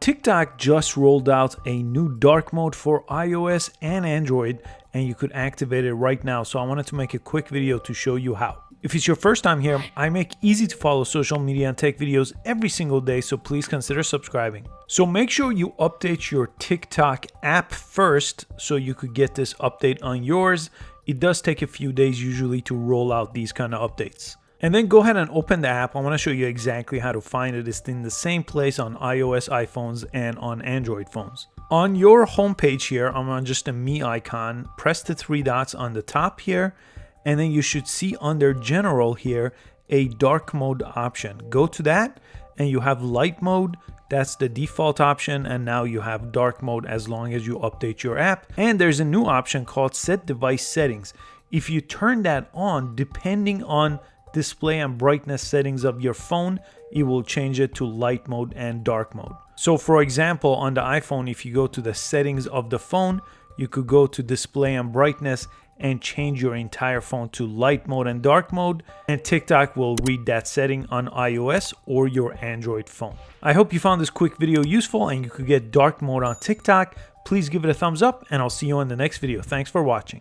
TikTok just rolled out a new dark mode for iOS and Android, and you could activate it right now. So I wanted to make a quick video to show you how. If it's your first time here, I make easy to follow social media and tech videos every single day, so please consider subscribing. So make sure you update your TikTok app first so you could get this update on yours. It does take a few days usually to roll out these kind of updates. And then go ahead and open the app. I want to show you exactly how to find it. It's in the same place on iOS iPhones and on Android phones. On your homepage here, I'm on just a me icon. Press the three dots on the top here, and then you should see under General here a dark mode option. Go to that, and you have light mode. That's the default option, and now you have dark mode as long as you update your app. And there's a new option called Set Device Settings. If you turn that on, depending on display and brightness settings of your phone, it will change it to light mode and dark mode. So for example, on the iPhone, if you go to the settings of the phone, you could go to display and brightness and change your entire phone to light mode and dark mode, and TikTok will read that setting on iOS or your Android phone. I hope you found this quick video useful and you could get dark mode on TikTok. Please give it a thumbs up, and I'll see you in the next video. Thanks for watching.